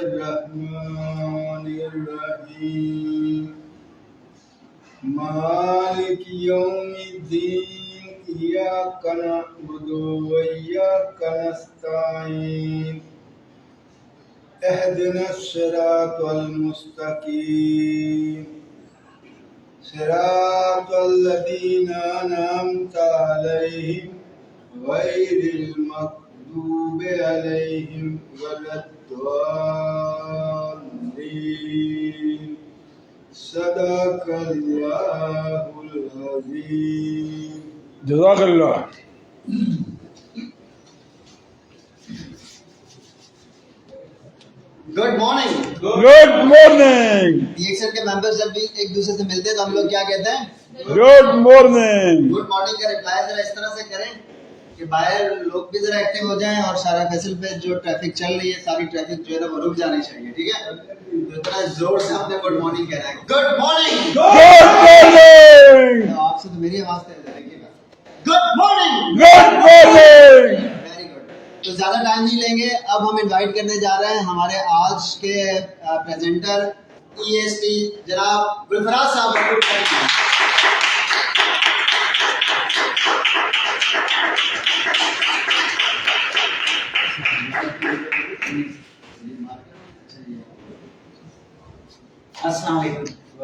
बिस्मिल्लाहिर्रहमानिर्रहीम मालिकि यौमिद्दीन इय्याका नअबुदु व इय्याका नस्तईन इहदिनस सिरातल मुस्तकीम सिरातल लज़ीना अनअमता अलैहिम गैरिल मग़दूबि अलैहिम वलद्दाल्लीन सदक़ल्लाहुल अज़ीम। जज़ाकल्लाह। Good morning. Good morning. DXL के मेंबर्स जब भी एक दूसरे से मिलते हैं तो हम लोग क्या कहते हैं? Good morning. गुड मॉर्निंग का रिप्लाई जरा इस तरह से करें कि बाहर लोग भी जरा एक्टिव हो जाएं और सारा फैसल पे जो ट्रैफिक चल रही है सारी ट्रैफिक जो है ना वो रुक जानी चाहिए, ठीक है? तो इतना जोर से आपने गुड मॉर्निंग कहना है। Good morning. Good morning. तो आपसे तो मेरी आवाज तेज है, देखिएगा। Good morning. Good morning. Very good. तो ज्यादा टाइम नहीं लेंगे, अब हम इनवाइट करने जा रहे हैं हमारे आज के प्रेजेंटर ईएसटी जनाब गुलफराज साहब।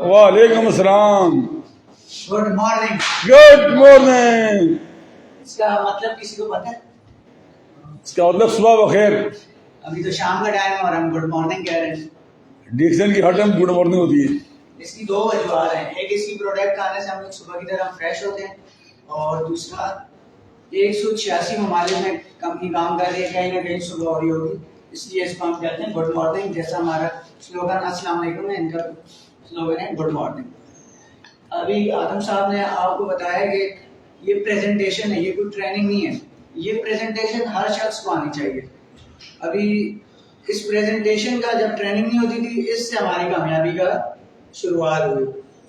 वालेकुम अस्सलाम। Good morning. Good morning. इसका मतलब किसी को पता है? इसका मतलब सुबह बखैर। अभी तो शाम का टाइम है और हम गुड मॉर्निंग कह रहे हैं। डिक्शन की हर टाइम गुड मॉर्निंग होती है। इसकी दो वजूहत हैं। एक, इसकी प्रोडक्ट आने से हम लोग सुबह की तरह फ्रेश होते हैं, और दूसरा 186 ममालिक में कंपनी काम कर रही है, कहीं ना कहीं सुबह हो रही होगी, इसलिए इसको हम कहते हैं गुड मॉर्निंग। जैसा हमारा स्लोगन अस्सलाम वालेकुम है, इनका स्लोगन है गुड मॉर्निंग। अभी आदम साहब ने आपको बताया कि ये प्रेजेंटेशन है, ये कोई ट्रेनिंग नहीं है। ये प्रेजेंटेशन हर शख्स को आनी चाहिए। अभी इस प्रेजेंटेशन का जब ट्रेनिंग नहीं होती थी, इससे हमारी कामयाबी का शुरुआत हुई।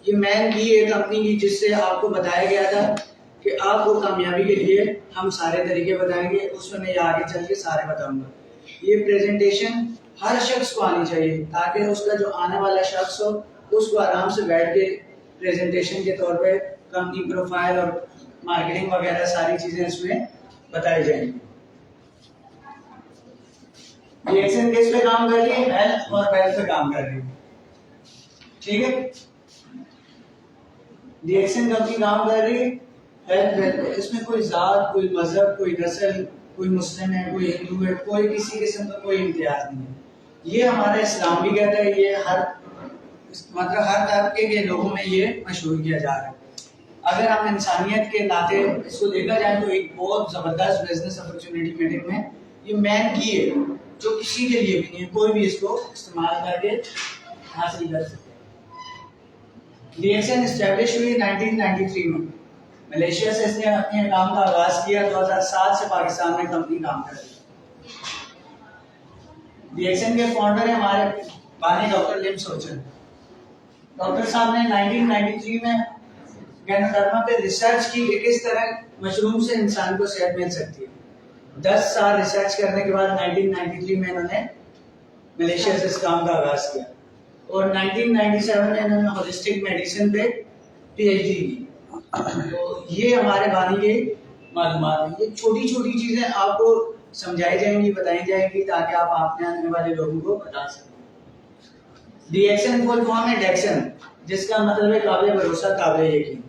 ये मैन की है कंपनी की, जिससे आपको बताया गया था कि आपको कामयाबी के लिए हम सारे तरीके बताएंगे, उसमें मैं आगे चल के सारे बताऊंगा। ये प्रेजेंटेशन हर शख्स को आनी चाहिए ताकि उसका जो आने वाला शख्स हो उसको आराम से बैठ के प्रेजेंटेशन के तौर पे कंपनी प्रोफाइल और मार्केटिंग वगैरह सारी चीजें इसमें बताई जाएंगी। डीएक्सएल किस पे काम कर रही है? हेल्थ और वेल्थ पे काम कर रही है, ठीक है? डीएक्सएल कंपनी काम कर रही है हेल्थ वेल्थ। इसमें कोई जात, कोई मजहब, कोई नस्ल, कोई मुस्लिम है, कोई हिंदू है, कोई किसी किस्म का कोई इम्तियाज नहीं है। ये हमारा इस्लाम भी कहता है, ये हर तबके के लोगों में ये मशहूर किया जा रहा है। अगर हम इंसानियत के नाते इसको देखा जाए तो एक बहुत जबरदस्त बिजनेस अपॉर्चुनिटी मीटिंग में ये मैन की है, जो किसी के लिए भी नहीं है, कोई भी इसको इस्तेमाल करके हासिल कर सकते हैं। डीएक्सएल एस्टैब्लिश हुई 1993 में। मलेशिया से इसने अपने काम का आगाज किया। 2007 से पाकिस्तान में कंपनी काम कर रही है। डीएक्सएल के फाउंडर है हमारे बानी डॉक्टर लिम सोचन। डॉक्टर साहब ने 1993 में गैनोडर्मा पे रिसर्च की कि किस तरह मशरूम से इंसान को सेहत मिल सकती है। 10 साल रिसर्च करने के बाद 1993 में इन्होंने मलेशिया से इस काम का आगाज किया, और 1997 में इन्होंने होलिस्टिक मेडिसिन पे पीएचडी की। तो ये हमारे बानी के मालूमात हैं। ये छोटी छोटी चीजें आपको समझाई जाएंगी, बताई जाएंगी, ताकि आप अपने आने वाले लोगों को बता सकें। डीएक्सएल फुल फॉर्म है डेक्सन, जिसका मतलब है काबिल भरोसा, काबिल यकीन।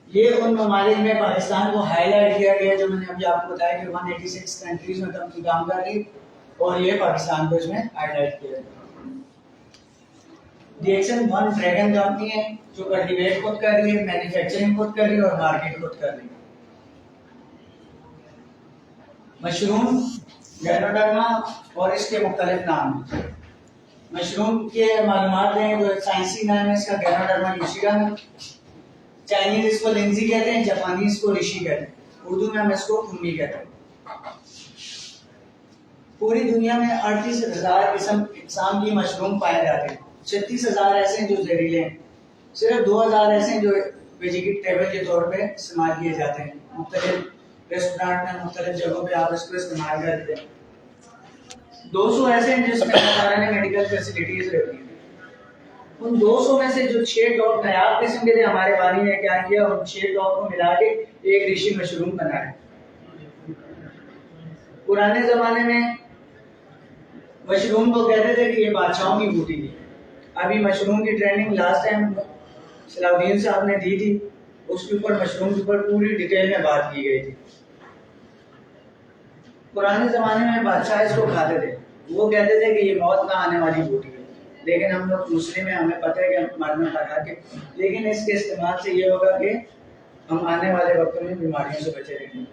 ये उन ममालिक में पाकिस्तान को हाईलाइट किया गया जो मैंने अभी आपको बताया कि 186 कंट्रीज में कंपनी काम कर रही, और ये पाकिस्तान को इसमें हाईलाइट किया गया। डीएक्सएल वन ड्रैगन कंपनी है जो कल्टीवेट खुद कर रही है, मैन्युफैक्चरिंग खुद कर रही है और मार्केट खुद कर रही है। मशरूम गैनोडर्मा और इसके मुख्तलिफ नाम। मशरूम के मालूमात हैं तो साइंसी नाम है इसका गैनोडर्मा यूशिगन। चाइनीज इसको लिंजी कहते हैं, जापानी इसको ऋषि कहते हैं, उर्दू में हम इसको खुम्मी कहते हैं। पूरी दुनिया में 38,000 किस्म इकसाम की मशरूम पाए जाते हैं। 36,000 ऐसे हैं जो जहरीले हैं, सिर्फ 2,000 ऐसे हैं जो वेजिटेबल के तौर पे इस्तेमाल किए जाते हैं। मुख्तलिफ रेस्टोरेंट में, मुख्तलिफ जगहों पे आप इसको इस्तेमाल करते हैं। 200 ऐसे हैं जिसमें ने मेडिकल फैसिलिटीज रखी हैं। उन 200 में से जो 6 डॉग नायाब किस्म के थे, हमारे बानी ने क्या किया, उन 6 डॉग को मिला के एक ऋषि मशरूम बनाया। पुराने जमाने में मशरूम को कहते थे कि ये बादशाहों की बूटी थी। अभी मशरूम की ट्रेनिंग लास्ट टाइम सलाउद्दीन साहब ने दी थी, उसके ऊपर मशरूम के ऊपर पूरी डिटेल में बात की गई थी। पुराने जमाने में बादशाह इसको खाते थे, वो कहते थे कि ये मौत ना आने वाली बूटी है, लेकिन हम लोग मुस्लिम हैं, हमें पता है कि मरना खा के, लेकिन इसके इस्तेमाल से ये होगा कि हम आने वाले वक्तों में बीमारियों से बचे रहेंगे,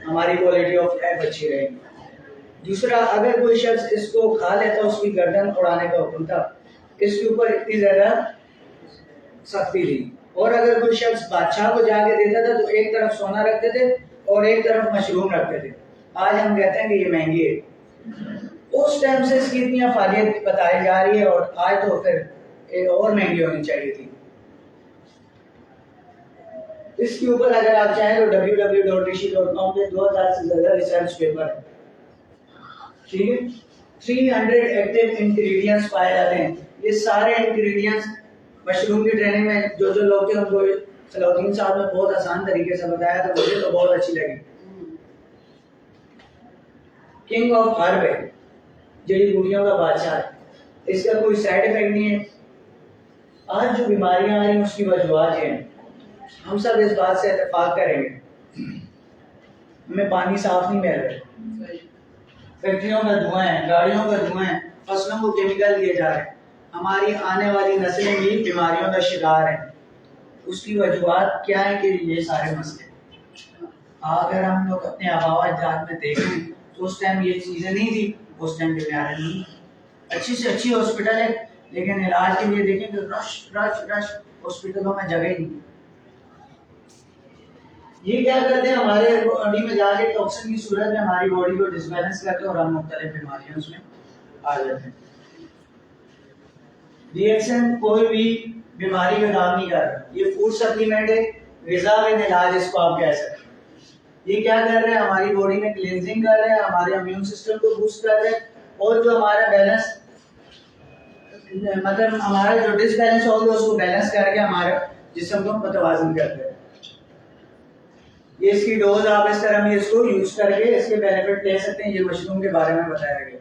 हमारी क्वालिटी ऑफ लाइफ अच्छी रहेगी। दूसरा, अगर कोई शख्स इसको खा लेता, उसकी गर्दन उड़ाने का हुक्म था, इसके ऊपर इतनी ज्यादा सख्ती थी। और अगर कोई शख्स बादशाह को जाके देता था तो एक तरफ सोना रखते थे और एक तरफ मशरूम रखते थे। आज हम कहते हैं कि ये महंगी है, उस टाइम से इसकी इतनी अफादियत बताई जा रही है, और आज तो फिर और महंगी होनी चाहिए थी। इसके ऊपर अगर आप चाहें तो www.rishi.com पे 2000 से ज्यादा रिसर्च पेपर है, ठीक है। 300 एक्टिव इंग्रेडिएंट्स पाए जाते हैं। ये सारे इंग्रेडिएंट्स मशरूम की ट्रेनिंग में जो लोग थे उनको सलाउद्दीन साहब ने बहुत आसान तरीके से बताया, तो मुझे तो बहुत अच्छी लगी। किंग ऑफ हर्ब है, जड़ी बूटियों का बादशाह है, इसका कोई साइड इफेक्ट नहीं है। आज जो बीमारियां आ रही हैं उसकी वजूहत हैं, हम सब इस बात से इत्तेफाक करेंगे। हमें पानी साफ नहीं मिल रहा, फैक्ट्रियों का धुआं है, गाड़ियों का धुआं है, फसलों को केमिकल दिए जा रहे हैं, हमारी आने वाली नस्लें भी बीमारियों का शिकार हैं। उसकी वजूहत क्या है कि ये सारे मसले, अगर हम लोग अपने आबावा अजदाद में देखें तो उस टाइम ये चीज़ें नहीं थी, उस टाइम के प्यारे नहीं, अच्छी से अच्छी हॉस्पिटल है, लेकिन इलाज के लिए देखें तो रश रश रश हॉस्पिटलों में जगह ही नहीं। ये क्या करते हैं, हमारे बॉडी में जाके टॉक्सिन की सूरत में हमारी बॉडी को डिसबैलेंस करते हैं और हम मुख्तलिफ बीमारियों उसमें आ जाते हैं। रिएक्शन कोई भी बीमारी का काम नहीं कर रहा, ये फूड सप्लीमेंट है, ग़िज़ा में इलाज इसको आप कह सकते हैं। ये क्या कर रहे हैं, हमारी बॉडी में क्लींजिंग कर रहे हैं, हमारे इम्यून सिस्टम को बूस्ट कर रहे हैं, और जो हमारा बैलेंस मतलब हमारा जो डिसबैलेंस होगा उसको बैलेंस करके हमारे जिस्म को मुतवाज़िन करते हैं। ये इसकी डोज आप इस तरह में इसको यूज करके इसके बेनिफिट ले सकते हैं। ये मशरूम के बारे में बताया गया।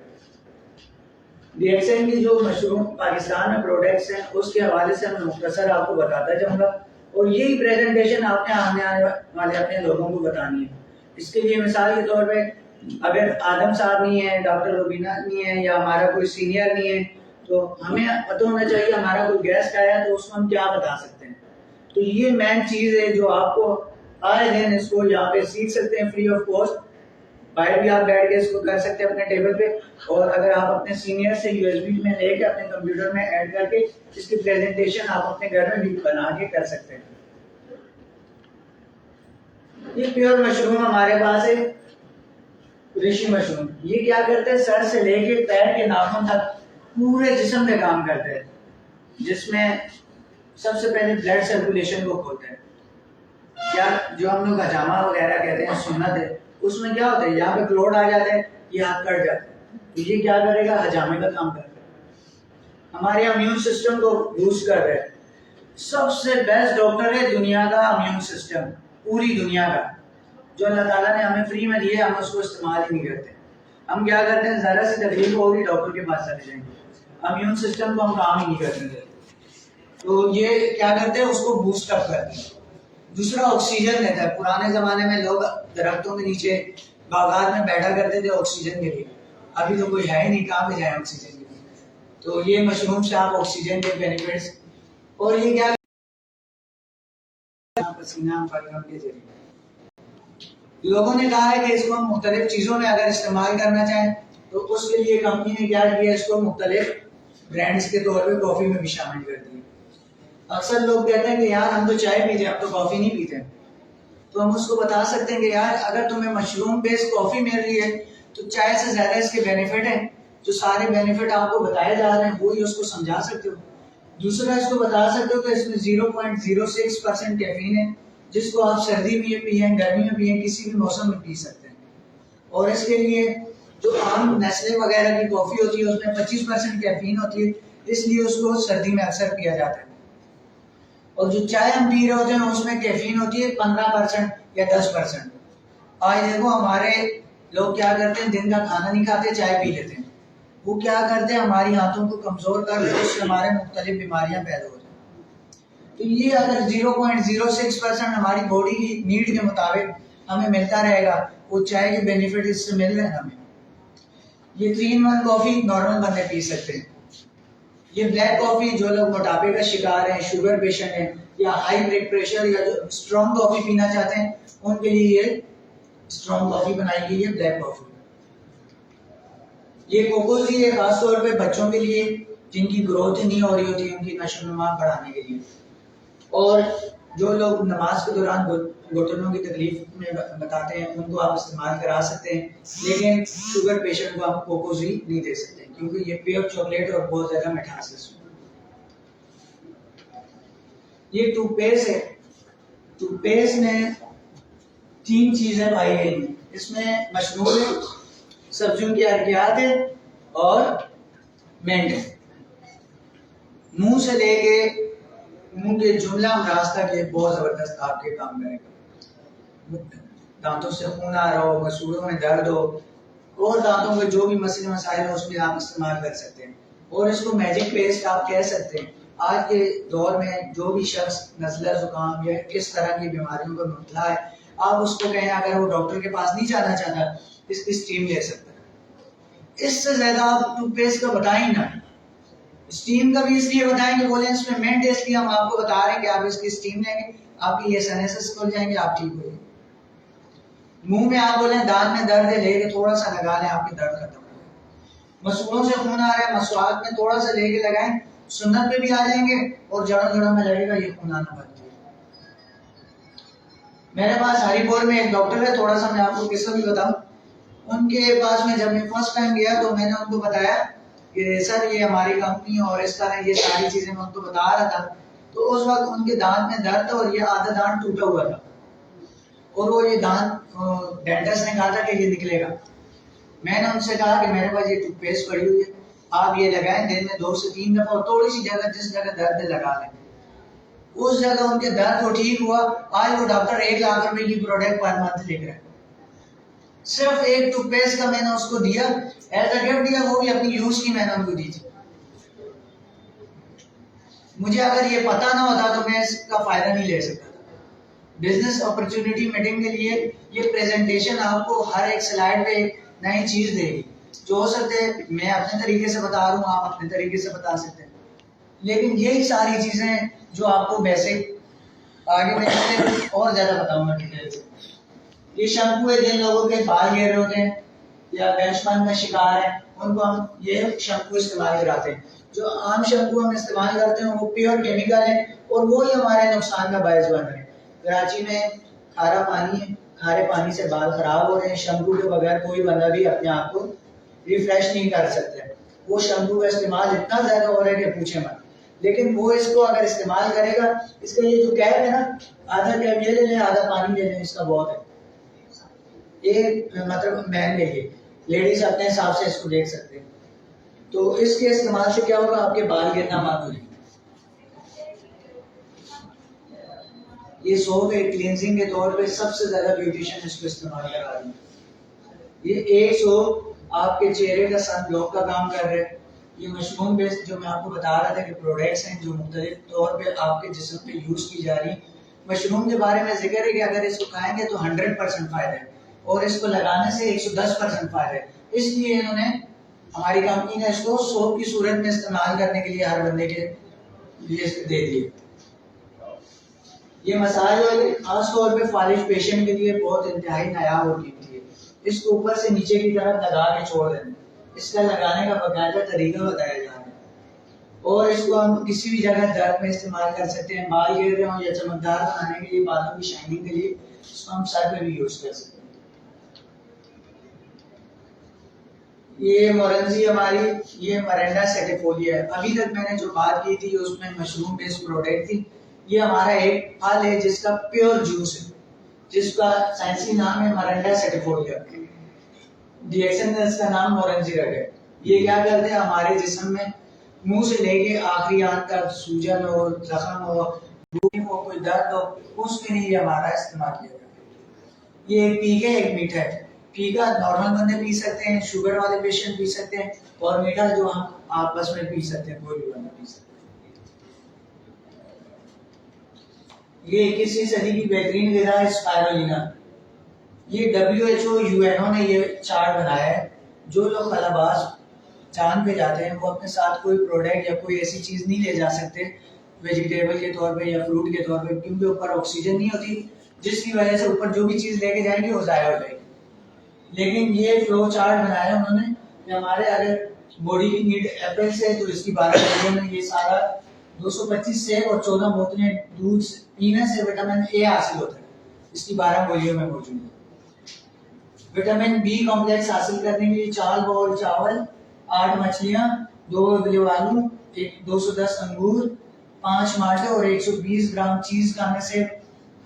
डीएक्सएन की जो मशरूम पाकिस्तान में प्रोडक्ट्स हैं उसके हवाले से मैं मुख्तसर आपको बताता जाऊंगा, और यही प्रेजेंटेशन आपने आने वाले अपने लोगों को बतानी है। इसके लिए मिसाल के तौर पे अगर आदम साहब नहीं है, डॉक्टर रुबीना नहीं है, या हमारा कोई सीनियर नहीं है, तो हमें पता होना चाहिए हमारा कोई गेस्ट आया तो उसको हम क्या बता सकते हैं। तो ये मेन चीज़ है जो आपको आए दिन इसको यहाँ पे सीख सकते हैं फ्री ऑफ कॉस्ट। बाहर भी आप बैठ के इसको कर सकते हैं अपने टेबल पे, और अगर आप अपने सीनियर से यूएसबी में लेके अपने कंप्यूटर में ऐड करके इसकी प्रेजेंटेशन आप अपने घर में भी बना के कर सकते हैं। ये प्योर मशरूम हमारे पास है, ऋषि मशरूम। ये क्या करते हैं, सर से लेके पैर के नाखून तक पूरे जिस्म पे काम करते हैं, जिसमें सबसे पहले ब्लड सर्कुलेशन को खोलते हैं। क्या जो हम लोग हजामा वगैरह कहते हैं सुन्नत है, उसमें क्या होता है, यहाँ पे क्लोट आ जाता है, ये हाथ कट जाता है, तो ये क्या करेगा, हजामे का काम करता है, हमारे इम्यून सिस्टम को बूस्ट कर रहा है। सबसे बेस्ट डॉक्टर है दुनिया का इम्यून सिस्टम, पूरी दुनिया का, जो अल्लाह ताला ने हमें फ्री में दिया, हम उसको इस्तेमाल ही नहीं करते। हम क्या करते हैं, जरा सी तकलीफ होगी डॉक्टर के पास चले जाएंगे, इम्यून सिस्टम को हम काम ही नहीं करते थे। तो ये क्या करते हैं, उसको बूस्ट अप करते हैं। दूसरा ऑक्सीजन देता है। पुराने ज़माने में लोग दरख्तों के नीचे बागात में बैठा करते थे ऑक्सीजन के लिए, अभी तो कोई है ही नहीं, कहाँ पे जाए ऑक्सीजन के लिए। तो ये मशरूम से आप ऑक्सीजन के बेनिफिट्स, और ये क्या पसीना के जरिए लोगों ने कहा है कि इसको हम मुख्तलिफ चीज़ों में अगर इस्तेमाल करना चाहें तो उसके लिए कंपनी ने क्या किया, इसको मुख्तलिफ ब्रांड्स के तौर पे कॉफ़ी में भी शामिल कर दिया। अक्सर लोग कहते हैं कि यार हम तो चाय पीते हैं, अब तो कॉफ़ी नहीं पीते, तो हम उसको बता सकते हैं कि यार अगर तुम्हें मशरूम बेस्ड कॉफ़ी मिल रही है तो चाय से ज़्यादा इसके बेनिफिट हैं। जो सारे बेनिफिट आपको बताए जा रहे हैं वही उसको समझा सकते हो। दूसरा, इसको बता सकते हो कि इसमें 0.06% कैफीन है, जिसको आप सर्दी में पिएं, गर्मी में पिएं, किसी भी मौसम में पी सकते हैं। और इसके लिए जो आम नेस्ले वगैरह की कॉफ़ी होती है उसमें 25% कैफीन होती है, इसलिए उसको सर्दी में अक्सर पिया जाता है। और जो चाय हम पी रहे होते हैं उसमें कैफीन होती है 15% या 10%। आज देखो हमारे लोग क्या करते हैं, दिन का खाना नहीं खाते, चाय पी लेते हैं। वो क्या करते हैं, हमारी आंतों को कमजोर कर देते हैं, उससे हमारे मुख्तलिफ बीमारियां पैदा हो जाती हैं। तो ये अगर 0.06% हमारी बॉडी की नीड के मुताबिक हमें मिलता रहेगा, वो चाय के बेनिफिट इससे मिल रहे हैं हमें। ये 3-in-1 कॉफी नॉर्मल बंदे पी सकते हैं। ये ब्लैक कॉफी जो लोग मोटापे का शिकार हैं, शुगर पेशेंट हैं, या हाई ब्लड प्रेशर, या जो स्ट्रॉन्ग कॉफी पीना चाहते हैं, उनके लिए ये स्ट्रॉन्ग कॉफी बनाई गई है, ब्लैक कॉफी। ये कोकोजी है खास तौर पे बच्चों के लिए जिनकी ग्रोथ नहीं हो रही होती है, उनकी नशोनुमा बढ़ाने के लिए। और जो लोग नमाज के दौरान घुटनों की तकलीफ में बताते हैं, उनको आप इस्तेमाल करा सकते हैं, लेकिन शुगर पेशेंट को आप कोकोजी नहीं दे सकते क्योंकि ये प्योर चॉकलेट और बहुत ज्यादा मिठास है इसमें। ये टूथपेस्ट है, टूथपेस्ट में 3 चीजें पाई गई। इसमें मशरूम है, सब्जियों की हरकियात है और मेंढ है। मुंह से लेके मुंह के जुमला अमराज तक ये बहुत जबरदस्त आपके काम करेगा। दांतों से खून आ रहा हो, मसूड़ों में दर्द हो, और दांतों के जो भी मसले मसाइल हो उसमें आप इस्तेमाल कर सकते हैं। और इसको मैजिक पेस्ट आप कह सकते हैं। आज के दौर में जो भी शख्स नज़ला जुकाम या किस तरह की बीमारियों पर मुबतला है, आप उसको कहें अगर वो डॉक्टर के पास नहीं जाना चाहता, इसकी स्टीम ले सकता है। इससे ज्यादा आप टूथपेस्ट का बताएं ना। स्टीम का भी इसलिए बताएं कि बोले इसमें मेंट, इसलिए हम आपको बता रहे हैं कि आप इसकी स्टीम लेंगे, आपकी ये साइनसेस खुल जाएंगे, आप ठीक हो जाएंगे। मुंह में आप बोले दांत में दर्द है, लेके थोड़ा सा लगा लें, आपके दर्द खत्म हो जाएगा। मसूड़ों से खून आ रहा है, मसूआत में थोड़ा सा लेके लगाएं, सुन्नत पे भी आ जाएंगे और जड़ों जड़ों में लगेगा, ये खून आना बंद हो जाएगा। मेरे पास हरिपुर में एक डॉक्टर है, थोड़ा सा मैं आपको किस्सा भी बताऊं। उनके पास में जब मैं फर्स्ट टाइम गया तो मैंने उनको बताया कि सर ये हमारी कंपनी और इस तरह ये सारी चीजें मैं उनको बता रहा था। तो उस वक्त उनके दांत में दर्द था और ये आधा दांत टूटा हुआ था और वो ये दांत डेंटिस्ट ने कहा था कि ये निकलेगा। मैंने उनसे कहा कि मेरे पास ये टूथपेस्ट पड़ी हुई है, आप ये लगाएं दिन में 2 से 3 दफा और थोड़ी सी जगह जिस जगह दर्द है लगा लें। उस जगह उनके दर्द को ठीक हुआ। आज वो डॉक्टर 1 लाख रुपए की प्रोडक्ट पर मंथ लिख रहे हैं। सिर्फ एक टूथपेस्ट का मैंने उसको दिया, एज अ गिफ्ट दिया, वो भी अपनी यूज की मैंने उनको दी थी। मुझे अगर ये पता ना होता तो मैं इसका फायदा नहीं ले सकता था। बिजनेस अपॉर्चुनिटी मीटिंग के लिए ये प्रेजेंटेशन आपको हर एक स्लाइड पे एक नई चीज देगी। जो हो सकते है मैं अपने तरीके से बता रहा हूँ, आप अपने तरीके से बता सकते हैं, लेकिन यही सारी चीजें जो आपको बेसिक आगे मैं और ज्यादा बताऊंगा डिटेल से। ये शैम्पू है, जिन लोगों के बाल घेरे होते हैं या बेंचमार्क का शिकार है, उनको हम ये शैम्पू इस्तेमाल कराते हैं। जो आम शैम्पू हम इस्तेमाल करते हैं वो प्योर केमिकल है और वो ही हमारे नुकसान का बायस बन रहे हैं। कराची में खारा पानी है, खारे पानी से बाल खराब हो रहे हैं। शैम्पू के बगैर कोई बंदा भी अपने आप को रिफ्रेश नहीं कर सकते। वो शैम्पू का इस्तेमाल इतना ज्यादा हो रहा है कि पूछे मत। लेकिन वो इसको अगर इस्तेमाल करेगा, इसका ये जो कैप है ना, आधा कैप ये ले लें, आधा पानी ले लें, इसका बहुत है। ये मतलब मैन के लिए, लेडीज अपने हिसाब से इसको देख सकते हैं। तो इसके इस्तेमाल से क्या होगा, आपके बाल गिरना बंद हो जाएंगे। ये सोप है, क्लींजिंग के तौर पे सबसे ज्यादा ब्यूटिशियन इसको इस्तेमाल करा रही है। ये एक सोप आपके चेहरे का सन ब्लॉक का काम कर रहे हैं। ये मशरूम बेस्ड जो मैं आपको बता रहा था कि प्रोडक्ट्स हैं जो मुख्तलिफ तौर पे आपके जिस्म पे यूज की जा रही है। मशरूम के बारे में जिक्र है कि अगर इसको खाएंगे तो 100% फायदा है और इसको लगाने से 110% फायदा है। इसलिए इन्होंने, हमारी कंपनी ने इसको सोप की सूरत में इस्तेमाल करने के लिए हर बंदे के लिए दे दिए। ये मसाज ऑयल खास तौर पे फालिज पेशेंट के लिए बहुत इंतहाई नायाब और कीमती है। इसको ऊपर से नीचे की तरफ लगा के छोड़ देना, इसका लगाने का बाकायदा तरीका बताया जा रहा है। और इसको हम किसी भी जगह दर्द में इस्तेमाल कर सकते हैं, बाल गिर रहे हो या चमकदार बनाने के लिए, बालों की शाइनिंग के लिए इसको हम सर पे भी यूज कर सकते हैं। ये मोरंजी हमारी, ये मरेंडा सेटिफोलिया है। अभी तक मैंने जो बात की थी उसमें मशरूम बेस्ड प्रोडक्ट थी। ये हमारा एक फल है जिसका प्योर जूस है, जिसका साइंसी नाम है मरेंडा सेटिफोलिया। DXN ने इसका नाम मोरेंजिरग है। ये क्या करते हैं, हमारे जिस्म में मुंह से लेके आखिरी आंत तक सूजन हो, जख्म हो, ब्लीडिंग हो, कोई दर्द हो, उसके लिए हमारा इस्तेमाल किया जाता है। ये एक पीका है, एक मीठा है। पीका नॉर्मल बंदे पी सकते हैं, शुगर वाले पेशेंट पी सकते हैं, और मीठा जो हम आपस में पी सकते हैं, कोई भी बंदा पी सकते हैं। ये 21वीं सदी की बेहतरीन ग़िज़ा है स्पाइरुलिना। ये WHO UNO ने ये चार्ट बनाया है। जो लोग खलाबाज चांद पे जाते हैं वो अपने साथ कोई प्रोडक्ट या कोई ऐसी चीज़ नहीं ले जा सकते वेजिटेबल के तौर पे या फ्रूट के तौर पे, क्योंकि ऊपर ऑक्सीजन नहीं होती, जिसकी वजह से ऊपर जो भी चीज़ लेके जाएंगे वो ज़ाया हो जाएगी। लेकिन ये फ्लो चार्ट बनाया है उन्होंने कि हमारे अगर बॉडी की नीड अप्रैल से, तो इसकी 12 बोतलों में ये सारा 225 सेब और 14 बोतलें दूध पीने से विटामिन ए हासिल होता है, इसकी 12 गोलियों में मौजूद है। विटामिन बी कॉम्प्लेक्स हासिल करने के लिए 4 बाउल चावल, 8 मछलियां, 2 किलो आलू, 210 अंगूर, 5 माल्टे और 120 ग्राम चीज खाने से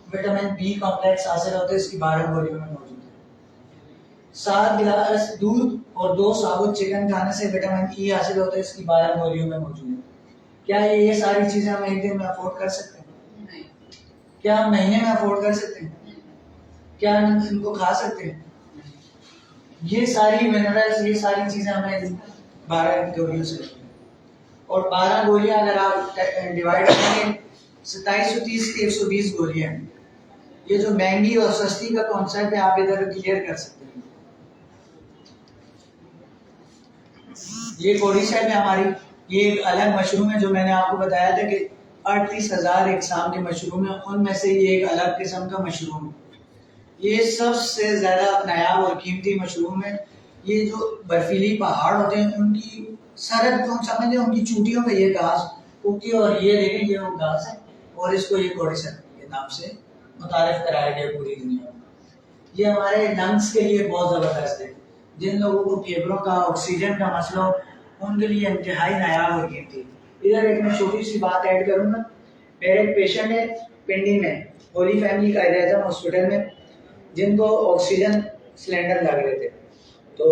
विटामिन बी कॉम्प्लेक्स हासिल होता है, इसकी 12 गोलियों में मौजूद है। 7 गिलास दूध और 2 साबुत चिकन खाने से विटामिन ई हासिल होता है, इसकी 12 गोलियों में मौजूद है। क्या ये सारी चीजें हम एक दिन में अफोर्ड कर सकते हैं? नहीं। क्या हम महीने में अफोर्ड कर सकते हैं? नहीं। क्या हम इनको खा सकते हैं? ये सारी मिनरल्स, ये सारी चीजें हमें 12 गोलियों से लगती हैं। और 12 गोलियां अगर आप डिवाइड करेंगे 2730 की 120 गोलियां हैं। ये जो महंगी और सस्ती का कॉन्सेप्ट है आप इधर क्लियर कर सकते हैं। ये कोडिसेप है हमारी, ये एक अलग मशरूम है जो मैंने आपको बताया था कि 38,000 इकसाम के मशरूम है, उनमें से ये एक अलग किस्म का मशरूम है। ये सबसे ज्यादा नायाब और कीमती मशरूम है। ये जो बर्फीली पहाड़ होते हैं उनकी सरहद को समझे, उनकी चोटियों पे ये घास उगती है, और ये देखें ये वो घास है, और इसको ये कोडिसेप के नाम से मुतारिफ कराया गया पूरी दुनिया में। ये हमारे लंग्स के लिए बहुत जबरदस्त है। जिन लोगों को फेफड़ों का, ऑक्सीजन का मसला हो, उनके लिए इंतहाई नायाब और कीमती। इधर एक मैं छोटी सी बात ऐड करूंगा। मेरे एक पेशेंट है पिंडी में, होली फैमिली का एज़म हॉस्पिटल में, जिनको ऑक्सीजन सिलेंडर लग रहे थे। तो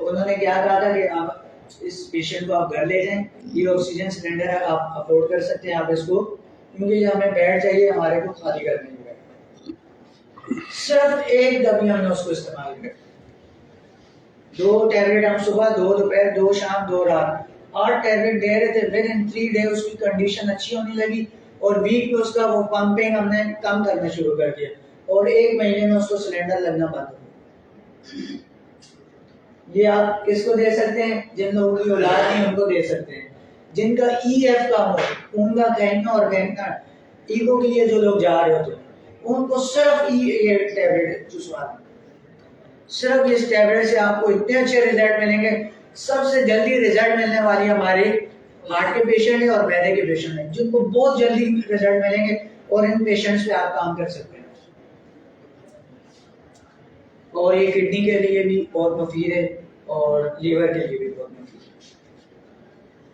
उन्होंने क्या कहा था कि आप इस पेशेंट को आप घर ले जाएं, ये ऑक्सीजन सिलेंडर है, आप अफोर्ड कर सकते हैं आप इसको, क्योंकि ये हमें बेड चाहिए हमारे को खाली करने के बेड। सिर्फ एक दमी हमने उसको इस्तेमाल किया। 2 टैबलेट हम सुबह, 2 दोपहर, 2 शाम, 2 रात, 8 टैबलेट दे रहे थे। विद इन 3 डे उसकी कंडीशन अच्छी होने लगी, और वीक में उसका वो पंपिंग हमने कम करना शुरू कर दिया, और 1 महीने में उसको सिलेंडर लगना बंद हो गया। ये आप किसको दे सकते हैं? जिन लोगों की औलाद नहीं उनको दे सकते हैं। जिनका EF का हो, उनका कहना और कहना ईगो के लिए जो लोग जा रहे होते हैं, उनको सिर्फ ये टैबलेट चुसवा दें। सिर्फ इस टैबलेट से आपको इतने अच्छे रिजल्ट मिलेंगे। सबसे जल्दी रिजल्ट मिलने वाली हमारे हार्ट के पेशेंट है और मैदे के पेशेंट है, जिनको बहुत जल्दी रिजल्ट मिलेंगे, और इन पेशेंट्स पे आप काम कर सकते हैं। और ये किडनी के लिए भी बहुत मुफीद है, और लीवर के लिए भी बहुत मुफीद है।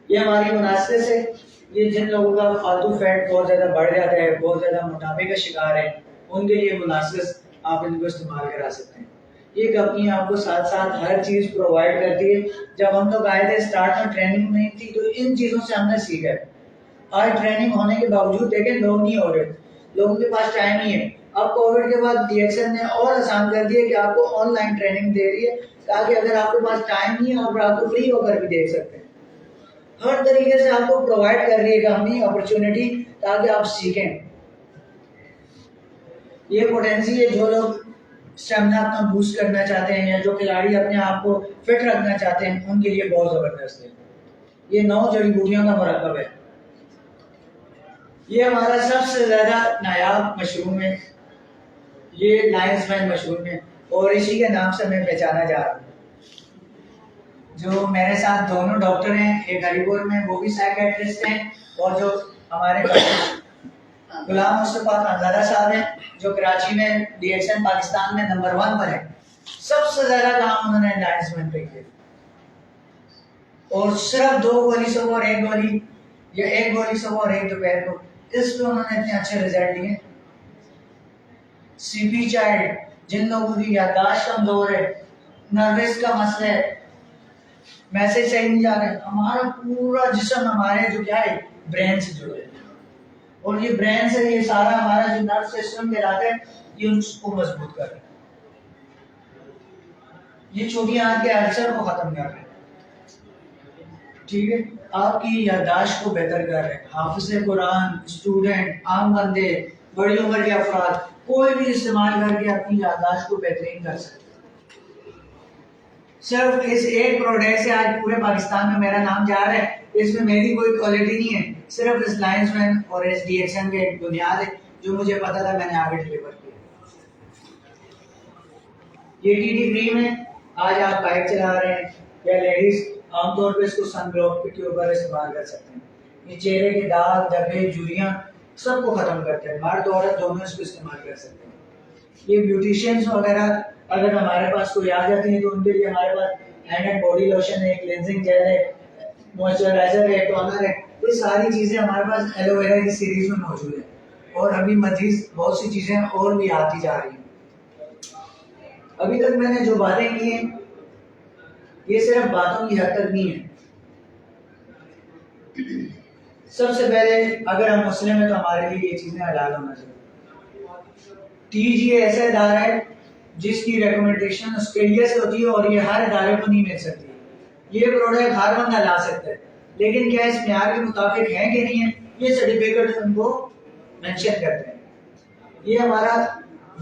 ये हमारी मुनासिब है। ये जिन लोगों का फालतू फैट बहुत ज़्यादा बढ़ जाता है, बहुत ज़्यादा मोटापे का शिकार है, उनके लिए मुनासिब आप इनको इस्तेमाल करा सकते हैं। ये कंपनी आपको साथ साथ हर चीज़ प्रोवाइड करती है। जब हम लोग आए थे स्टार्ट में ट्रेनिंग नहीं थी, तो इन चीज़ों से हमने सीखा है। आज ट्रेनिंग होने के बावजूद देखें लोग नहीं हो रहे, लोगों के पास टाइम नहीं है। अब कोविड के बाद DXN ने और आसान कर दिया कि आपको ऑनलाइन ट्रेनिंग दे रही है, ताकि अगर आपके पास टाइम नहीं है आप रात को फ्री होकर भी देख सकते हैं। हर तरीके से आपको प्रोवाइड कर रही है कंपनी अपॉर्चुनिटी, ताकि आप सीखें। ये पोटेंसी है, जो लोग स्टेमिना अपना बूस्ट करना चाहते हैं, या जो खिलाड़ी अपने आप को फिट रखना चाहते हैं, उनके लिए बहुत जबरदस्त है। ये 9 जड़ी बूटियों का मरकब है। ये हमारा सबसे ज्यादा नायाब मशरूम है। ये लायंस मैन मशरूम है, और इसी के नाम से मैं पहचाना जा रहा हूँ। जो मेरे साथ दोनों डॉक्टर हैं, एक हरिपुर में, वो भी साइकियाट्रिस्ट हैं, और जो हमारे गुलाम मुस्तफा खानजादा साहब हैं, जो कराची में DXN पाकिस्तान में नंबर 1 पर है। सबसे ज्यादा काम उन्होंने लायंस मैन पे किया, और सिर्फ 2 गोली सुबह और 1 गोली, या 1 गोली सुबह और 1 दोपहर को, इस पे उन्होंने इतने अच्छे रिजल्ट दिए। CP चाइल्ड, जिन लोगों की याददाश्त कमजोर है, नर्वस का मसला है, मैसेज सही नहीं जा रहा है। हमारा पूरा जिस्म हमारे जो क्या है ब्रेन से जुड़े है, और ये ब्रेन से ये सारा हमारा जो नर्व सिस्टम कहलाता है ये उसको मजबूत कर रहा है, ये छोटी आंत के अल्सर को खत्म कर रहा है, ठीक है, आपकी याददाश्त को बेहतर कर रहे हैं। हाफिज़े कुरान, स्टूडेंट, आम बंदे, बड़ी उम्र के अफराद, कोई भी इस्तेमाल करके अपनी याददाश्त को बेहतरीन कर सकते हैं। सिर्फ इस एक प्रोडक्ट से आज पूरे पाकिस्तान में मेरा नाम जा रहा है। इसमें मेरी कोई क्वालिटी नहीं है, सिर्फ इस लाइंसमैन और इस डीएक्शन के एक बुनियाद है जो मुझे पता था, मैंने आगे डिलीवर किया। ये टीटी क्रीम है, आज आप बाइक चला रहे हैं या लेडीज आमतौर पे इसको सनब्लॉक के ऊपर इस्तेमाल कर सकते हैं। ये चेहरे के दाग, धब्बे, झुर्रियां सबको खत्म करते हैं, मर्द औरत दोनों इसको इस्तेमाल कर सकते हैं। ये ब्यूटिशियंस वगैरह अगर हमारे पास कोई आ जाते हैं तो उनके लिए हमारे पास हैंड एंड बॉडी लोशन है, क्लेंजिंग जेल है, मॉइस्चराइजर है, टोनर है, ये सारी चीजें हमारे पास एलोवेरा की सीरीज में मौजूद है, और अभी मजीद बहुत सी चीजें और भी आती जा रही हैं। अभी तक मैंने जो बातें की हैं ये सिर्फ बातों की हद तक नहीं है। सबसे पहले अगर हम मुस्लिम हैं तो हमारे लिए ये चीजें हलाल होना चाहिए। टीजीए ऐसा इदारा है जिसकी रिकमेंडेशन ऑस्ट्रेलिया से होती है और ये हर इदारे को नहीं मिल सकती। ये प्रोडक्ट हर बंदा ला सकता है, लेकिन क्या इस म्यार के मुताबिक है कि नहीं है, ये सर्टिफिकेट उनको मेंशन करते हैं। ये हमारा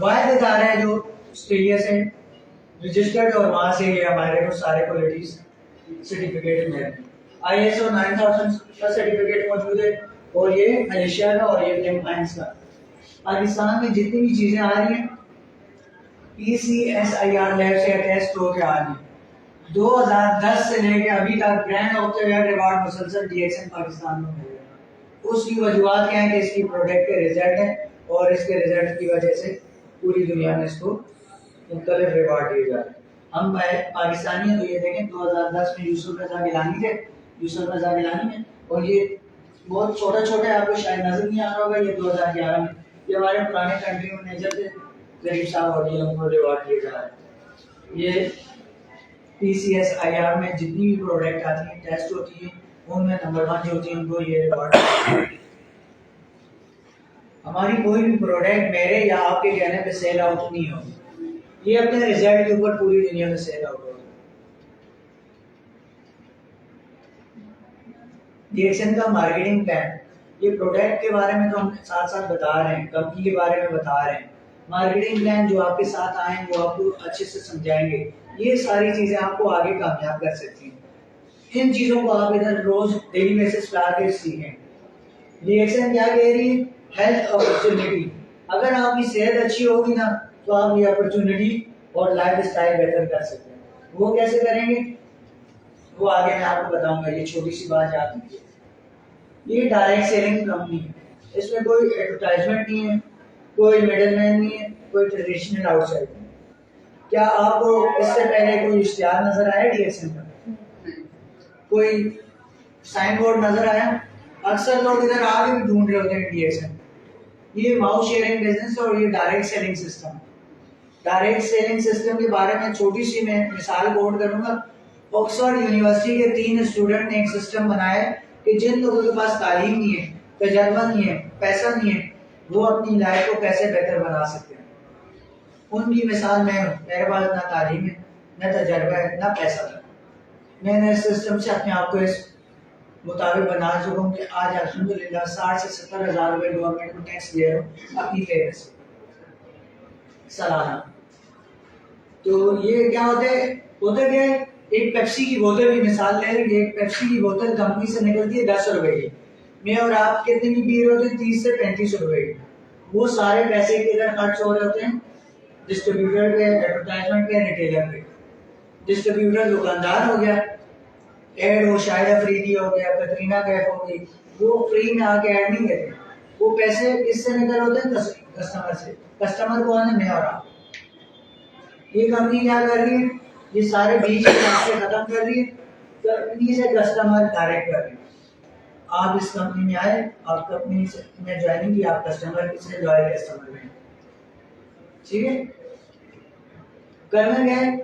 वाहिद इदारा है जो ऑस्ट्रेलिया से रजिस्टर्ड, और वहां से ये हमारे को सारे क्वालिटीज सर्टिफिकेट मिले। ISO 9000 का सर्टिफिकेट मौजूद है, और ये मलेशिया का और ये फिलीपींस का। पाकिस्तान में जितनी भी चीजें आ रही हैं PCSIR लैब से अटेस्ट होकर आ रही हैं। 2010 से लेके अभी तक brand of the year award मुसलसल डीएक्शन पाकिस्तान में मिल रहा है। उसकी वजूहत क्या है कि इसकी प्रोडक्ट के रिजल्ट है, और इसके रिजल्ट की वजह से पूरी दुनिया में इसको मुख्तलिफ रिवार्ड दिए जा रहे हैं। हम पाकिस्तानी हैं तो ये देखें 2010 में यूसुफ रजा गिलानी थे, यूसुफ रजा गिलानी में, और ये बहुत छोटा छोटा है, आपको शायद नजर नहीं आ रहा होगा, ये 2011 में ये हमारे पुराने कंट्री मैनेजर थे गरीब साहब, और ये उनको रिवार्ड दिए जा रहा है। ये PCSIR में जितनी भी प्रोडक्ट आती है टेस्ट होती है, उनमें नंबर 1 जो होती है उनको ये रिवार्ड। हमारी कोई भी प्रोडक्ट मेरे या आपके कहने पे सेल आउट नहीं होगी, ये अपने रिजल्ट के ऊपर पूरी दुनिया में सेल आउट होगा। डीएक्शन का मार्केटिंग प्लान, ये प्रोडक्ट के बारे में तो हम साथ साथ बता रहे हैं, कंपनी के बारे में बता रहे हैं। मार्केटिंग प्लान जो आपके साथ आए वो आपको अच्छे से समझाएंगे, ये सारी चीजें आपको आगे कामयाब कर सकती हैं। इन चीजों को आप इधर रोज डेली बेसिस पे आके सीखें। डीएक्शन क्या कह रही है? Health opportunity. अगर आपकी सेहत अच्छी होगी ना तो आप ये अपॉर्चुनिटी और लाइफ स्टाइल बेहतर कर सकते हैं। वो कैसे करेंगे वो आगे मैं आपको बताऊंगा। ये छोटी सी बात याद रखिए, ये डायरेक्ट सेलिंग कंपनी है, इसमें कोई एडवर्टाइजमेंट नहीं है, कोई मिडलमैन नहीं है, कोई ट्रेडिशनल आउटसाइड नहीं। क्या आपको इससे पहले कोई इश्तिहार नजर आया डीएक्शन का? कोई साइन बोर्ड नजर आया? अक्सर लोग इधर आगे भी ढूंढ रहे होते हैं डीएक्शन। ये माउथ शेयरिंग बिजनेस और ये direct selling system. Direct selling system के बारे में छोटी सी मैं मिसाल कोट करूंगा। ऑक्सफोर्ड यूनिवर्सिटी के 3 स्टूडेंट ने एक सिस्टम बनाया कि जिन लोगों के पास तालीम नहीं है, तजर्बा नहीं है, पैसा नहीं है, वो अपनी लाइफ को कैसे बेहतर बना सकते हैं। उनकी मिसाल मैं हूँ। मेरे पास ना तालीम है, ना तजर्बा है, ना पैसा है। मैंने इस सिस्टम से अपने आप को इस मुताबिक बना चुका हूँ कि आज अल्हम्दुलिल्लाह 60 से 70 हज़ार रुपये गवर्नमेंट को टैक्स दे रहा हूँ अपनी फेवर से सालाना। तो ये क्या होता है क्या? एक पेप्सी की बोतल की मिसाल ले लेंगे। एक पेप्सी की बोतल कंपनी से निकलती है 10 रुपए की, मैं और आप कितने की पी रहे होते हैं? 30 से 35 रुपए की। वो सारे पैसे किधर खर्च हो रहे होते हैं? डिस्ट्रीब्यूटर पे, एडवर्टाइजमेंट पे, रिटेलर पे। डिस्ट्रीब्यूटर दुकानदार हो गया, एड हो, शायद अफरीदी हो गया, कतरीना कैफ हो गई, वो फ्री में आके ऐड नहीं देते। वो पैसे किससे निकल होते हैं? कस्टमर से। कस्टमर कौन है? मैं और आप। ये कंपनी क्या कर रही है? ये सारे बीच के रास्ते खत्म कर रही है, कंपनी से कस्टमर डायरेक्ट कर रही है। आप इस कंपनी में आए, आप कंपनी से में ज्वाइनिंग की, आप कस्टमर से लॉयल कस्टमर में, ठीक है। करना क्या है?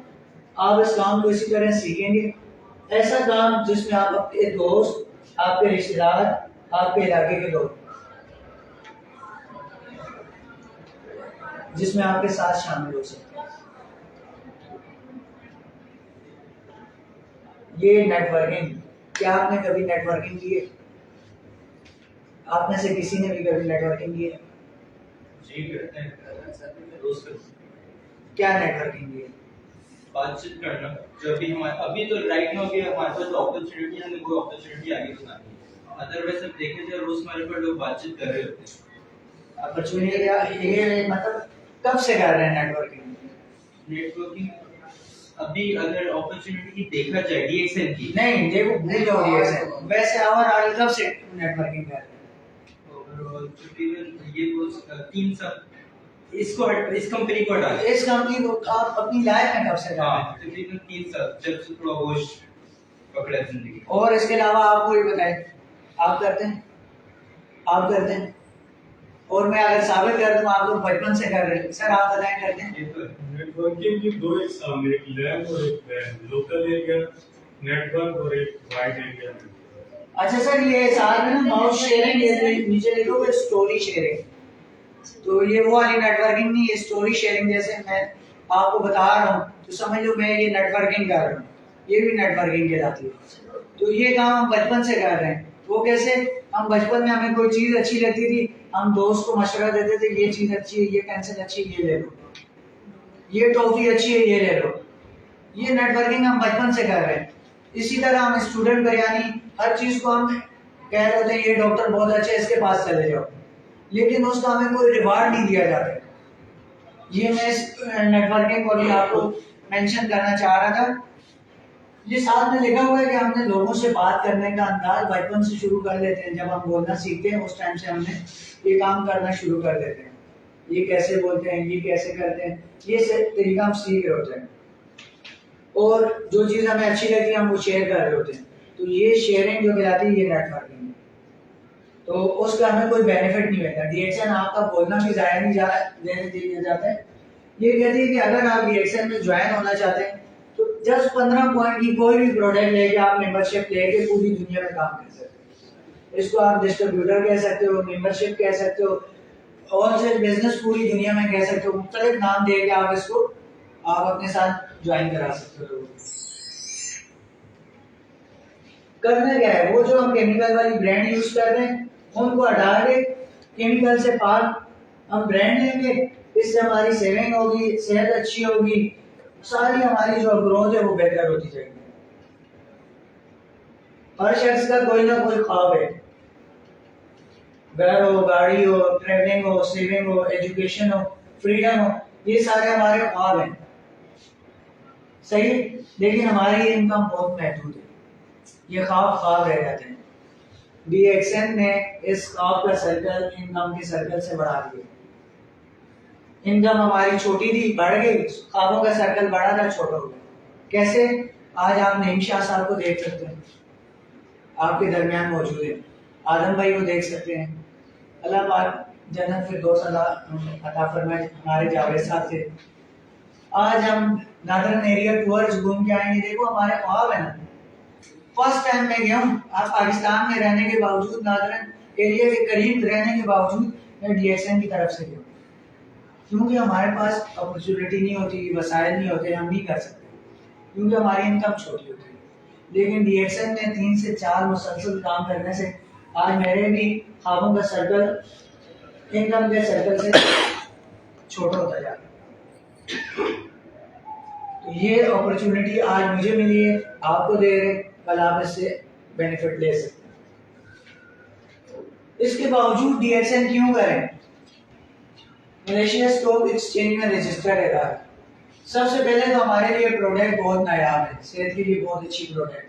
आप इस काम को इसी तरह सीखेंगे। ऐसा काम जिसमें आप अपने दोस्त, आपके रिश्तेदार, आपके इलाके के लोग, जिसमें आपके साथ शामिल हो सकते हैं। ये नेटवर्किंग, क्या आपने कभी नेटवर्किंग की है? आप में से किसी ने भी कभी नेटवर्किंग की है? जी करते हैं रोज करते हैं। क्या नेटवर्किंग की है? बातचीत करना। जब भी हमारे अभी तो राइट नाउ भी हमारे पास अपॉर्चुनिटी है, हमें कोई अपॉर्चुनिटी आगे तो नहीं है। अदरवाइज हम देखें तो रोज हमारे पास लोग बातचीत कर रहे होते हैं। अपॉर्चुनिटी ये मतलब कब से कर रहे हैं नेटवर्किंग? नेटवर्किंग अभी अगर अपॉर्चुनिटी की देखा जाए डीएक्सएन की, नहीं देखो भूल जाओ ये वैसे और आगे कब से नेटवर्किंग कर रहे हैं? और तकरीबन ये वो 3 साल इसको इस कंपनी को हटा इस कंपनी को आप अपनी लाइफ में कब से कर रहे हैं? तकरीबन 3 साल जब से थोड़ा होश पकड़ा जिंदगी। और इसके अलावा आप कोई बताएं, आप करते हैं? आप करते हैं? और मैं अगर साबित कर दूं आप लोग बचपन से कर रहे हैं, सर आप बताएं करते हैं? ये तो है। नेटवर्किंग की दो एग्जाम, एक लैब और एक वैन, लोकल एरिया नेटवर्क और एक वाइड एरिया। अच्छा सर, ये साथ में ना माउथ शेयरिंग, ये नीचे लिखो स्टोरी शेयरिंग, तो ये वो वाली नेटवर्किंग नहीं, ये स्टोरी शेयरिंग। जैसे मैं आपको बता रहा हूँ तो समझ लो मैं ये नेटवर्किंग कर रहा हूँ, ये भी नेटवर्किंग कहलाती है। तो ये काम हम बचपन से कर रहे हैं। वो कैसे? हम बचपन में हमें कोई चीज अच्छी लगती थी, हम दोस्त को मशवरा देते थे ये चीज अच्छी है, ये पेंसिल अच्छी है, ये ले लो, ये टॉफी अच्छी है, ये ले लो। ये नेटवर्किंग हम बचपन से कर रहे हैं। इसी तरह हम स्टूडेंट बिरयानी हर चीज को हम कह रहे होते हैं ये डॉक्टर बहुत अच्छा है इसके पास चले जाओ, लेकिन उसका हमें कोई रिवार्ड नहीं दिया जाता। ये मैं इस नेटवर्किंग को भी आपको मेंशन करना चाह रहा था। ये साथ में लिखा हुआ है कि हमने लोगों से बात करने का अंदाज बचपन से शुरू कर लेते हैं। जब हम बोलना सीखते हैं उस टाइम से हमने ये काम करना शुरू कर देते हैं। ये कैसे बोलते हैं, ये कैसे करते हैं, ये तरीका हम सीख रहे होते हैं। और जो चीज़ हमें अच्छी लगती है हम वो शेयर कर रहे होते हैं। तो ये शेयरिंग जो कहलाती है ये नेटवर्किंग है। तो उसका हमें कोई बेनिफिट नहीं मिलता। डीएक्सएन आपका बोलना भी ज़ाया नहीं देने दिया जाता है। ये कहती है कि अगर आप डीएक्सएन में ज्वाइन होना चाहते हैं तो जस्ट 15 पॉइंट की कोई भी प्रोडक्ट लेके आप मेंबरशिप लेके पूरी दुनिया में काम कर सकते हैं। इसको आप डिस्ट्रीब्यूटर कह सकते हो, मेंबरशिप कह सकते हो, होलसेल बिजनेस पूरी दुनिया में कह सकते हो। मुख्तलिफ नाम दे के आप इसको आप अपने साथ ज्वाइन करा सकते हो। करना क्या है, वो जो हम केमिकल वाली ब्रांड यूज कर रहे हैं उनको हटा के केमिकल से पाक हम ब्रांड लेंगे। इससे हमारी सेविंग होगी, सेहत अच्छी होगी, सारी हमारी जो ग्रोथ है वो बेहतर होती जाएगी। हर शख्स का कोई ना कोई ख्वाब है, घर हो, गाड़ी हो, ट्रैवलिंग हो, सेविंग हो, एजुकेशन हो, फ्रीडम हो, ये सारे हमारे ख्वाब हैं, सही। लेकिन हमारी इनकम बहुत महदूद है, ये ख्वाब रह जाते हैं। डीएक्सएन ने इस ख्वाब का सर्कल इनकम के सर्कल से बढ़ा दिया। इनकम हमारी छोटी थी, बढ़ गई, ख्वाबों का सर्कल बड़ा था, छोटा हो गया। कैसे? आज आप नईम शाह साहब को देख सकते हैं, आपके दरमियान मौजूद है। आदम भाई को देख सकते हैं, अल्लाह पाक जन्नत फिरदौस अता फरमाए। हमारे जावेद साहब थे। आज हम नादरन एरिया टूर्स घूम के आएंगे, देखो हमारे ख्वाब है ना। फर्स्ट टाइम मैं गया हूँ, आप पाकिस्तान में रहने के बावजूद, नादरन एरिया के करीब रहने के बावजूद मैं डीएक्सएन की तरफ से गया, क्योंकि हमारे पास अपॉर्चुनिटी नहीं होती, वसाइल नहीं होते, हम नहीं कर सकते, क्योंकि हमारी इनकम छोटी होती है। लेकिन डीएक्सएन में 3 से 4 मुसलसल काम करने से आज मेरे भी ख्वाबों का सर्कल इनकम के सर्कल से छोटा होता जा रहा है। तो ये अपॉर्चुनिटी आज मुझे मिली है, आपको दे रहे, कल आप इससे बेनिफिट ले सकते हैं। इसके बावजूद डीएक्सएन क्यों करें? मलेशिया स्टॉक एक्सचेंज में रजिस्टर्ड है। सबसे पहले तो हमारे लिए प्रोडक्ट बहुत नायाब है, सेहत के लिए बहुत अच्छी प्रोडक्ट है।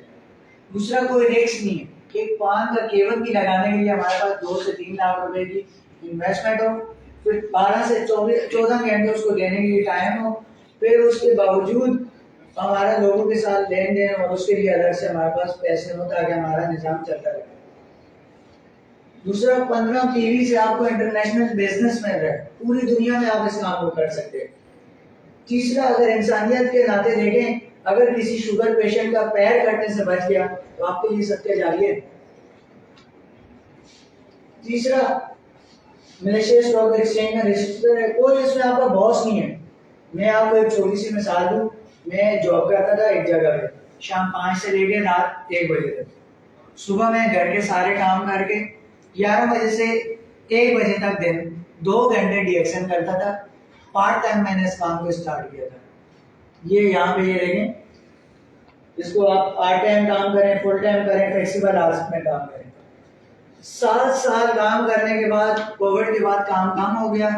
दूसरा, कोई रिस्क नहीं है। एक पान का केवल भी लगाने के लिए हमारे पास 2 से 3 लाख रुपए की इन्वेस्टमेंट हो, फिर 12 से 14 घंटे उसको देने के लिए टाइम हो, फिर उसके बावजूद हमारा लोगों के साथ लेन देन और उसके लिए अलग से हमारे पास पैसे हो ताकि हमारा निजाम चलता रहे। दूसरा, 15 पीवी से आपको इंटरनेशनल बिजनेस मिल रहा है, पूरी दुनिया में आप इस काम को कर सकते हैं। तीसरा, अगर इंसानियत के नाते देखें अगर किसी शुगर पेशेंट का पैर कटने से बच गया तो आपके लिए सत्य जारी है। तीसरा, मलेशिया स्टॉक एक्सचेंज में रजिस्टर है, कोई इसमें आपका बॉस नहीं है। मैं आपको एक छोटी सी मिसाल दूं, मैं जॉब करता था एक जगह पे, शाम 5 से लेके रात 1 बजे तक। सुबह मैं घर के सारे काम करके 11 बजे से 1 बजे तक दिन 2 घंटे डीएक्शन करता था। पार्ट टाइम मैंने इस काम को स्टार्ट किया था। ये यहाँ पे ये देखें, इसको आप पार्ट टाइम काम करें, फुल टाइम करें, फ्लेक्सिबल आवर्स में काम करें। 7 साल काम करने के बाद, कोविड के बाद काम कम हो गया।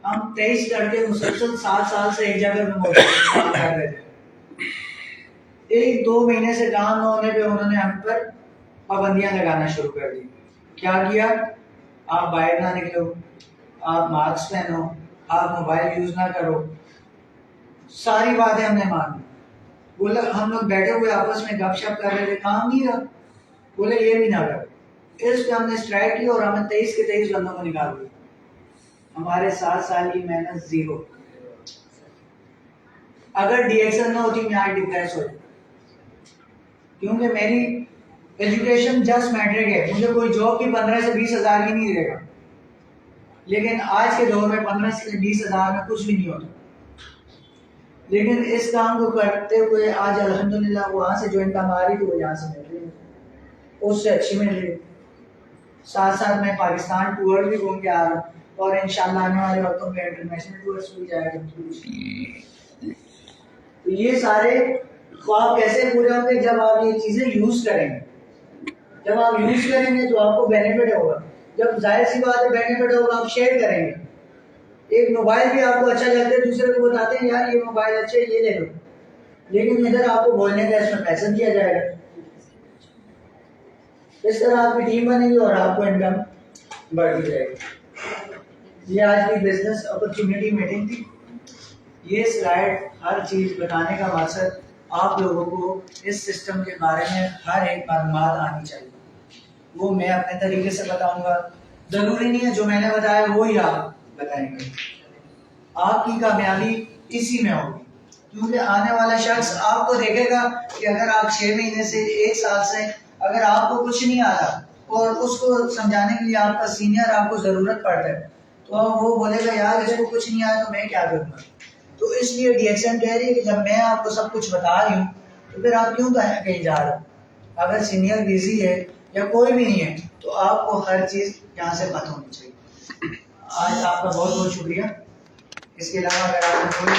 हम 23 लड़के मुसलसल 7 साल से एक जगह में काम कर रहे थे। 1-2 महीने से काम न होने पे उन्होंने हम पर पाबंदियां लगाना शुरू कर दी। क्या किया? आप बाहर ना निकलो, आप मास्क पहनो, आप मोबाइल यूज ना करो। सारी बातें हमने मान ली। बोला हम लोग बैठे हुए आपस में गपशप कर रहे थे, काम नहीं रहा। बोले ये भी ना करो। इस पे हमने स्ट्राइक की और हमें 23 के 23 बंदों को निकाल दिया। हमारे 7 साल की मेहनत जीरो। अगर डीएक्शन ना होती मैं आज डिप्रेस हो जाता, क्योंकि मेरी एजुकेशन जस्ट मैट्रिक है। मुझे कोई जॉब की 15 से 20 हज़ार की नहीं देगा, लेकिन आज के दौर में 15 से 20 हज़ार में कुछ भी नहीं होता। लेकिन इस काम को करते हुए आज अल्हम्दुलिल्लाह वहां से जो इनकम आ रही थी वो यहाँ से मिल रही है, उससे अच्छी मिल रही है। साथ साथ मैं पाकिस्तान टूर भी घूम के आ रहा हूँ और इंशाल्लाह आने वाले वक्तों में इंटरनेशनल टूर्स भी जाएगा। तो ये सारे ख्वाब कैसे पूरे होंगे? जब आप ये चीजें यूज करेंगे। जब आप यूज करेंगे तो आपको बेनिफिट होगा। जब जाहिर सी बात है बेनिफिट होगा, आप शेयर करेंगे। एक मोबाइल भी आपको अच्छा लगता है, दूसरे को बताते हैं यार ये मोबाइल अच्छा है, ये ले लो, लेकिन इधर आपको बोलने का इसमें पैसा दिया जाएगा। इस तरह आपकी टीम बनेगी और आपको इनकम बढ़ती जाएगी। ये आज की बिजनेस अपॉर्चुनिटी मीटिंग थी। ये स्लाइड हर चीज बताने का मकसद आप लोगों को इस सिस्टम के बारे में हर एक मालूमात आनी चाहिए। वो मैं अपने तरीके से बताऊंगा। जरूरी नहीं है जो मैंने बताया वो ही आप बताएंगे। आपकी कामयाबी इसी में होगी, क्योंकि आने वाला शख्स आपको देखेगा कि अगर आप 6 महीने से 1 साल से अगर आपको कुछ नहीं आता और उसको समझाने के लिए आपका सीनियर आपको जरूरत पड़ता है, तो वो बोलेगा यार इसको कुछ नहीं आया तो मैं क्या करूँगा। तो इसलिए डीएक्शन कह रही है कि जब मैं आपको सब कुछ बता रही हूँ तो फिर आप क्यों कहीं जा रहे हो। अगर सीनियर बिजी है या कोई भी नहीं है तो आपको हर चीज यहाँ से पता होनी चाहिए। आज आपका बहुत बहुत शुक्रिया। इसके अलावा अगर आपको कोई